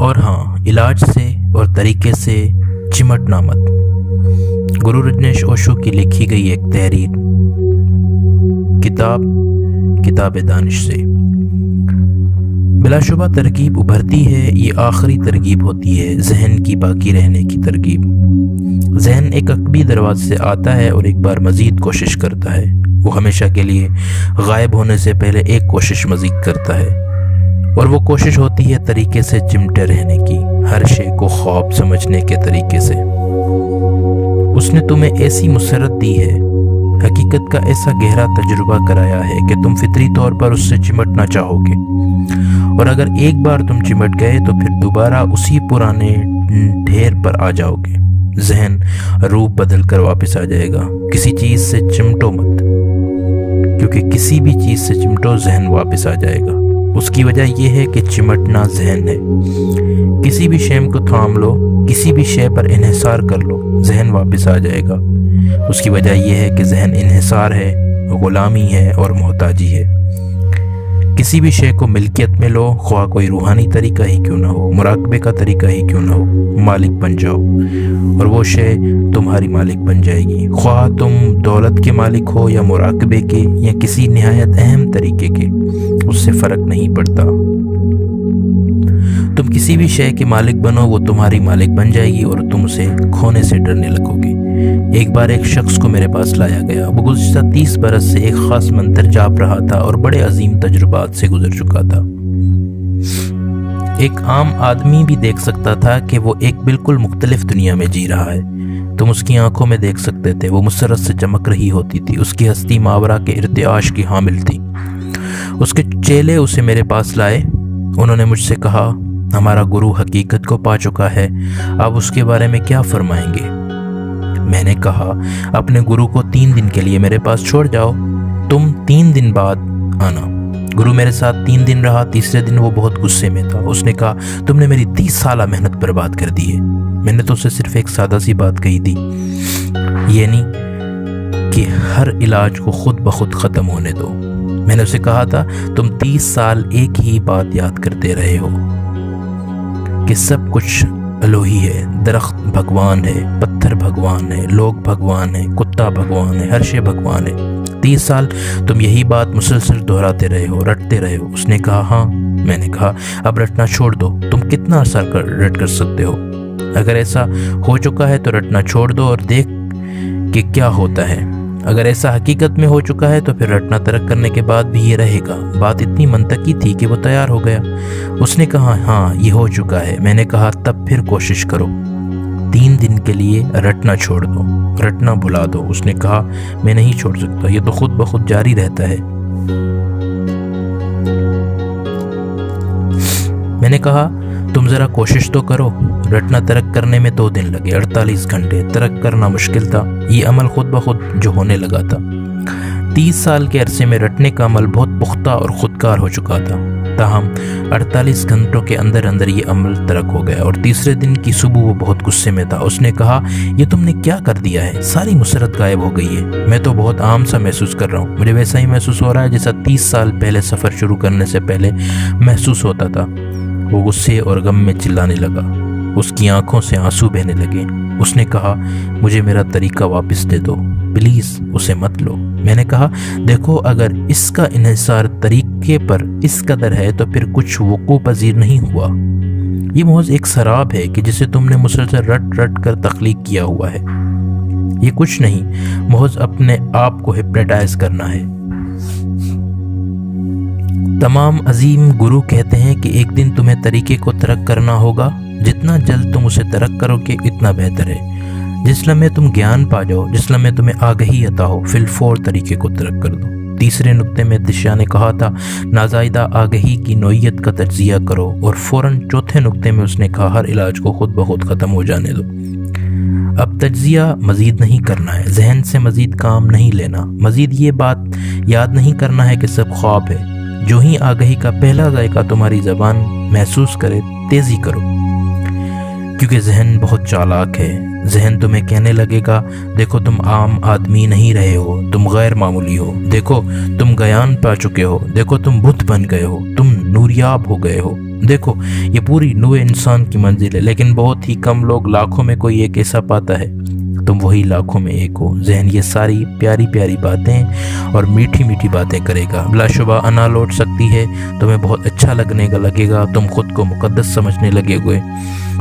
اور ہاں، علاج سے اور طریقے سے چمٹنا مت۔ گرو رجنیش اوشو کی لکھی گئی ایک تحریر، کتاب دانش سے۔ بلا شبہ ترغیب ابھرتی ہے، یہ آخری ترغیب ہوتی ہے، ذہن کی باقی رہنے کی ترغیب۔ ذہن ایک عقبی دروازے سے آتا ہے اور ایک بار مزید کوشش کرتا ہے۔ وہ ہمیشہ کے لیے غائب ہونے سے پہلے ایک کوشش مزید کرتا ہے، اور وہ کوشش ہوتی ہے طریقے سے چمٹے رہنے کی، ہر شے کو خواب سمجھنے کے طریقے سے۔ اس نے تمہیں ایسی مسرت دی ہے، حقیقت کا ایسا گہرا تجربہ کرایا ہے کہ تم فطری طور پر اس سے چمٹنا چاہو گے، اور اگر ایک بار تم چمٹ گئے تو پھر دوبارہ اسی پرانے ڈھیر پر آ جاؤ گے۔ ذہن روپ بدل کر واپس آ جائے گا۔ کسی چیز سے چمٹو مت، کیونکہ کسی بھی چیز سے چمٹو ذہن واپس آ جائے گا۔ اس کی وجہ یہ ہے کہ چمٹنا ذہن ہے۔ کسی بھی شے کو تھام لو، کسی بھی شے پر انحصار کر لو، ذہن واپس آ جائے گا۔ اس کی وجہ یہ ہے کہ ذہن انحصار ہے، غلامی ہے اور محتاجی ہے۔ کسی بھی شے کو ملکیت میں لو، خواہ کوئی روحانی طریقہ ہی کیوں نہ ہو، مراقبے کا طریقہ ہی کیوں نہ ہو، مالک بن جاؤ، اور وہ شے تمہاری مالک بن جائے گی۔ خواہ تم دولت کے مالک ہو یا مراقبے کے یا کسی نہایت اہم طریقے کے، اس سے فرق نہیں پڑتا۔ تم کسی بھی شے کے مالک بنو، وہ تمہاری مالک بن جائے گی اور تم اسے کھونے سے ڈرنے لگو گے۔ ایک بار ایک شخص کو میرے پاس لایا گیا۔ وہ گزشتہ 30 برس سے ایک خاص منتر جاپ رہا تھا اور بڑے عظیم تجربات سے گزر چکا تھا۔ ایک عام آدمی بھی دیکھ سکتا تھا کہ وہ ایک بالکل مختلف دنیا میں جی رہا ہے۔ تم اس کی آنکھوں میں دیکھ سکتے تھے، وہ مسرت سے چمک رہی ہوتی تھی، اس کی ہستی ماورا کے ارتعاش کی حامل تھی۔ اس کے چیلے اسے میرے پاس لائے۔ انہوں نے مجھ سے کہا، ہمارا گرو حقیقت کو پا چکا ہے، آپ اس کے بارے میں کیا فرمائیں گے؟ میں نے کہا، اپنے گرو کو 3 دن کے لیے میرے پاس چھوڑ جاؤ، تم 3 دن بعد آنا۔ گرو میرے ساتھ 3 دن رہا۔ تیسرے دن وہ بہت غصے میں تھا۔ اس نے کہا، تم نے میری 30 سالہ محنت برباد کر دی ہے۔ میں نے تو اسے صرف ایک سادہ سی بات کہی تھی، یعنی کہ ہر علاج کو خود بخود ختم ہونے دو۔ میں نے اسے کہا تھا، تم 30 سال ایک ہی بات یاد کرتے رہے ہو کہ سب کچھ الوہی ہے، درخت بھگوان ہے، پتھر بھگوان ہے، لوگ بھگوان ہے، کتا بھگوان ہے، ہر شے بھگوان ہے۔ 30 سال تم یہی بات مسلسل دہراتے رہے ہو، رٹتے رہے ہو۔ اس نے کہا، ہاں۔ میں نے کہا، اب رٹنا چھوڑ دو۔ تم کتنا عرصہ رٹ کر سکتے ہو؟ اگر ایسا ہو چکا ہے تو رٹنا چھوڑ دو اور دیکھ کہ کیا ہوتا ہے۔ اگر ایسا حقیقت میں ہو چکا ہے تو پھر رٹنا ترک کرنے کے بعد بھی یہ رہے گا۔ بات اتنی منطقی تھی کہ وہ تیار ہو گیا۔ اس نے کہا، ہاں یہ ہو چکا ہے۔ میں نے کہا، تب پھر کوشش کرو، 3 دن کے لیے رٹنا چھوڑ دو، رٹنا بھلا دو۔ اس نے کہا، میں نہیں چھوڑ سکتا، یہ تو خود بخود جاری رہتا ہے۔ میں نے کہا، تم ذرا کوشش تو کرو۔ رٹنا ترک کرنے میں 2 دن لگے، 48 گھنٹے۔ ترک کرنا مشکل تھا، یہ عمل خود بخود جو ہونے لگا تھا۔ 30 سال کے عرصے میں رٹنے کا عمل بہت پختہ اور خودکار ہو چکا تھا، تاہم 48 گھنٹوں کے اندر اندر یہ عمل ترک ہو گیا، اور تیسرے دن کی صبح وہ بہت غصے میں تھا۔ اس نے کہا، یہ تم نے کیا کر دیا ہے؟ ساری مسرت غائب ہو گئی ہے۔ میں تو بہت عام سا محسوس کر رہا ہوں، مجھے ویسا ہی محسوس ہو رہا ہے جیسا 30 سال پہلے سفر شروع کرنے سے پہلے محسوس ہوتا تھا۔ وہ غصے اور غم میں چلانے لگا، اس کی آنکھوں سے آنسو بہنے لگے۔ اس نے کہا، مجھے میرا طریقہ واپس دے دو، پلیز اسے مت لو۔ میں نے کہا، دیکھو، اگر اس کا انحصار طریقے پر اس قدر ہے تو پھر کچھ وقوع پذیر نہیں ہوا۔ یہ محض ایک سراب ہے کہ جسے تم نے مسلسل رٹ رٹ کر تخلیق کیا ہوا ہے۔ یہ کچھ نہیں، محض اپنے آپ کو ہپنوٹائز کرنا ہے۔ تمام عظیم گرو کہتے ہیں کہ ایک دن تمہیں طریقے کو ترک کرنا ہوگا، جتنا جلد تم اسے ترک کرو گے اتنا بہتر ہے۔ جس لمحے تم گیان پا جاؤ، جس لمحے تمہیں آگہی عطا ہو، فی الفور طریقے کو ترک کر دو۔ تیسرے نقطے میں دشا نے کہا تھا، نازائیدہ آگہی کی نوعیت کا تجزیہ کرو، اور فوراً چوتھے نقطے میں اس نے کہا، ہر علاج کو خود بخود ختم ہو جانے دو۔ اب تجزیہ مزید نہیں کرنا ہے، ذہن سے مزید کام نہیں لینا، مزید یہ بات یاد نہیں کرنا ہے کہ سب خواب ہے۔ جو ہی آگہی کا پہلا ذائقہ تمہاری زبان محسوس کرے، تیزی کرو، کیونکہ ذہن بہت چالاک ہے. ذہن تمہیں کہنے لگے گا دیکھو تم عام آدمی نہیں رہے ہو, تم غیر معمولی ہو, دیکھو تم گیان پا چکے ہو, دیکھو تم بت بن گئے ہو, تم نوریاب ہو گئے ہو, دیکھو یہ پوری نوع انسان کی منزل ہے. لیکن بہت ہی کم لوگ, لاکھوں میں کوئی ایک ایسا پاتا ہے. تم وہی لاکھوں میں ایک ہو. ذہن یہ ساری پیاری پیاری باتیں اور میٹھی میٹھی باتیں کرے گا. بلا شبہ انا لوٹ سکتی ہے, تمہیں بہت اچھا لگے گا, تم خود کو مقدس سمجھنے لگے گے,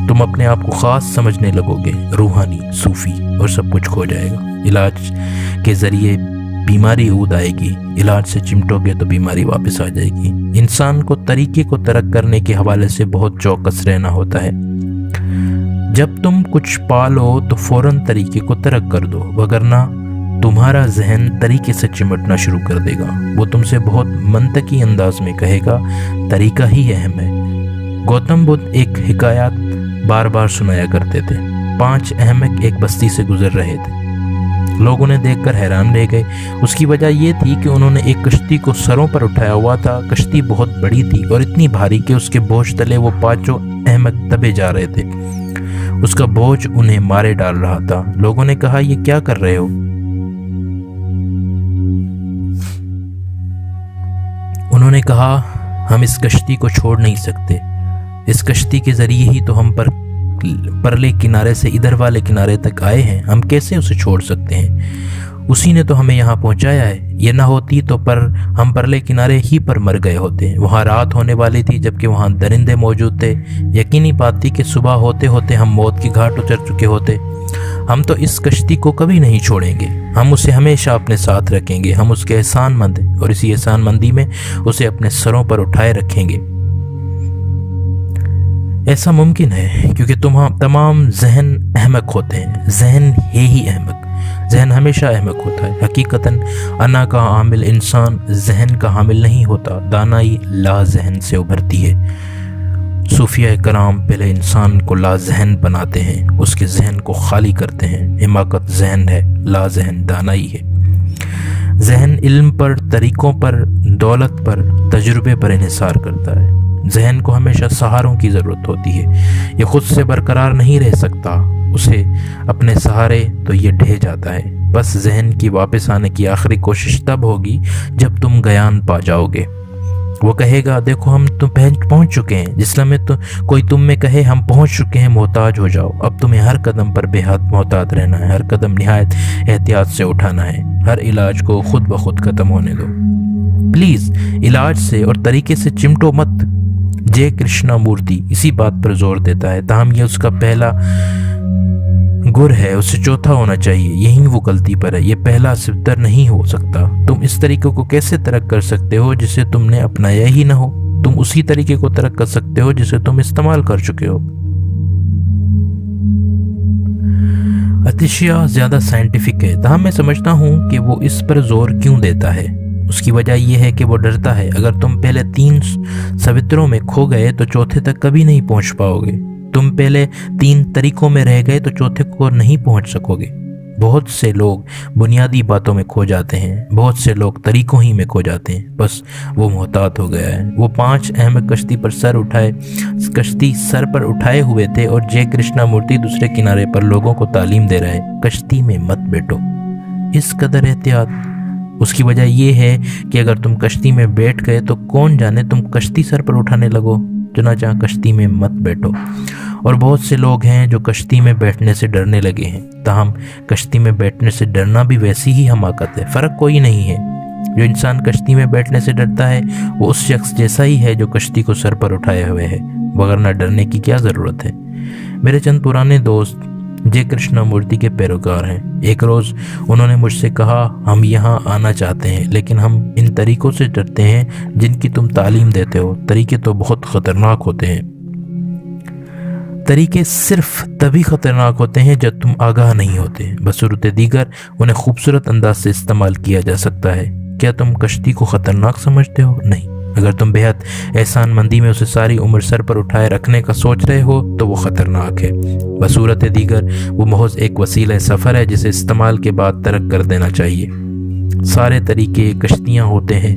تم اپنے آپ کو خاص سمجھنے لگو گے, روحانی, صوفی, اور سب کچھ کھو جائے گا. علاج کے ذریعے بیماری عود آئے گی, علاج سے چمٹو گے تو بیماری واپس آ جائے گی. انسان کو طریقے کو ترک کرنے کے حوالے سے بہت چوکس رہنا ہوتا ہے. جب تم کچھ پالو تو فوراً طریقے کو ترک کر دو, وگرنہ تمہارا ذہن طریقے سے چمٹنا شروع کر دے گا. وہ تم سے بہت منطقی انداز میں کہے گا طریقہ ہی اہم ہے. گوتم بدھ ایک حکایات بار بار سنایا کرتے تھے. 5 احمق ایک بستی سے گزر رہے تھے. لوگ انہیں دیکھ کر حیران رہ گئے. اس کی وجہ یہ تھی کہ انہوں نے ایک کشتی کو سروں پر اٹھایا ہوا تھا. کشتی بہت بڑی تھی اور اتنی بھاری کہ اس کے بوجھ تلے وہ 5 احمق دبے جا رہے تھے. اس کا بوجھ انہیں مارے ڈال رہا تھا. لوگوں نے کہا یہ کیا کر رہے ہو؟ انہوں نے کہا ہم اس کشتی کو چھوڑ نہیں سکتے. اس کشتی کے ذریعے ہی تو ہم پرلے کنارے سے ادھر والے کنارے تک آئے ہیں. ہم کیسے اسے چھوڑ سکتے ہیں؟ اسی نے تو ہمیں یہاں پہنچایا ہے. یہ نہ ہوتی تو ہم پرلے کنارے ہی پر مر گئے ہوتے. وہاں رات ہونے والی تھی جبکہ وہاں درندے موجود تھے. یقینی بات تھی کہ صبح ہوتے ہوتے ہم موت کی گھاٹ اتر چکے ہوتے. ہم تو اس کشتی کو کبھی نہیں چھوڑیں گے. ہم اسے ہمیشہ اپنے ساتھ رکھیں گے. ہم اس کے احسان مند ہیں اور اسی احسان مندی میں اسے اپنے سروں پر اٹھائے رکھیں گے. ایسا ممکن ہے کیونکہ تمام ذہن احمق ہوتے ہیں. ذہن ہی احمق. ذہن ہمیشہ احمق ہوتا ہے. حقیقتاً انا کا عامل انسان ذہن کا حامل نہیں ہوتا. دانائی لا ذہن سے ابھرتی ہے. صوفیہ کرام پہلے انسان کو لا ذہن بناتے ہیں, اس کے ذہن کو خالی کرتے ہیں. حماقت ذہن ہے, لا ذہن دانائی ہے. ذہن علم پر, طریقوں پر, دولت پر, تجربے پر انحصار کرتا ہے. ذہن کو ہمیشہ سہاروں کی ضرورت ہوتی ہے. یہ خود سے برقرار نہیں رہ سکتا. اسے اپنے سہارے تو یہ ڈھہ جاتا ہے. بس ذہن کی واپس آنے کی آخری کوشش تب ہوگی جب تم گیان پا جاؤ گے. وہ کہے گا دیکھو ہم تو پہنچ چکے ہیں. جس لمحے تو کوئی تم میں کہے ہم پہنچ چکے ہیں, محتاج ہو جاؤ. اب تمہیں ہر قدم پر بے حد محتاط رہنا ہے. ہر قدم نہایت احتیاط سے اٹھانا ہے. ہر علاج کو خود بخود ختم ہونے دو. پلیز علاج سے اور طریقے سے چمٹو مت. جے کرشنا مورتی اسی بات پر زور دیتا ہے. تاہم یہ اس کا پہلا گر ہے, اسے چوتھا ہونا چاہیے. یہی وہ غلطی پر ہے. یہ پہلا صفتر نہیں ہو سکتا. تم اس طریقے کو کیسے ترک کر سکتے ہو جسے تم نے اپنایا ہی نہ ہو؟ تم اسی طریقے کو ترک کر سکتے ہو جسے تم استعمال کر چکے ہو. اتشیا زیادہ سائنٹیفک ہے. تاہم میں سمجھتا ہوں کہ وہ اس پر زور کیوں دیتا ہے. اس کی وجہ یہ ہے کہ وہ ڈرتا ہے اگر تم پہلے 3 سوتروں میں کھو گئے تو چوتھے تک کبھی نہیں پہنچ پاؤ گے. تم پہلے 3 طریقوں میں رہ گئے تو چوتھے کو نہیں پہنچ سکو گے. بہت سے لوگ بنیادی باتوں میں کھو جاتے ہیں. بہت سے لوگ طریقوں ہی میں کھو جاتے ہیں. بس وہ محتاط ہو گیا ہے. وہ 5 احمق کشتی سر پر اٹھائے ہوئے تھے اور جے کرشنا مورتی دوسرے کنارے پر لوگوں کو تعلیم دے رہے. کشتی میں مت بیٹھو. اس قدر احتیاط. اس کی وجہ یہ ہے کہ اگر تم کشتی میں بیٹھ گئے تو کون جانے تم کشتی سر پر اٹھانے لگو. چنانچہ کشتی میں مت بیٹھو. اور بہت سے لوگ ہیں جو کشتی میں بیٹھنے سے ڈرنے لگے ہیں. تاہم کشتی میں بیٹھنے سے ڈرنا بھی ویسی ہی حماقت ہے. فرق کوئی نہیں ہے. جو انسان کشتی میں بیٹھنے سے ڈرتا ہے وہ اس شخص جیسا ہی ہے جو کشتی کو سر پر اٹھائے ہوئے ہے. وگرنہ ڈرنے کی کیا ضرورت ہے. میرے چند پرانے دوست جے کرشنا مورتی کے پیروکار ہیں. ایک روز انہوں نے مجھ سے کہا ہم یہاں آنا چاہتے ہیں لیکن ہم ان طریقوں سے ڈرتے ہیں جن کی تم تعلیم دیتے ہو. طریقے تو بہت خطرناک ہوتے ہیں. طریقے صرف تبھی خطرناک ہوتے ہیں جب تم آگاہ نہیں ہوتے. بصورت دیگر انہیں خوبصورت انداز سے استعمال کیا جا سکتا ہے. کیا تم کشتی کو خطرناک سمجھتے ہو؟ نہیں. اگر تم بہت احسان مندی میں اسے ساری عمر سر پر اٹھائے رکھنے کا سوچ رہے ہو تو وہ خطرناک ہے. بصورت دیگر وہ محض ایک وسیلہ سفر ہے جسے استعمال کے بعد ترک کر دینا چاہیے. سارے طریقے کشتیاں ہوتے ہیں.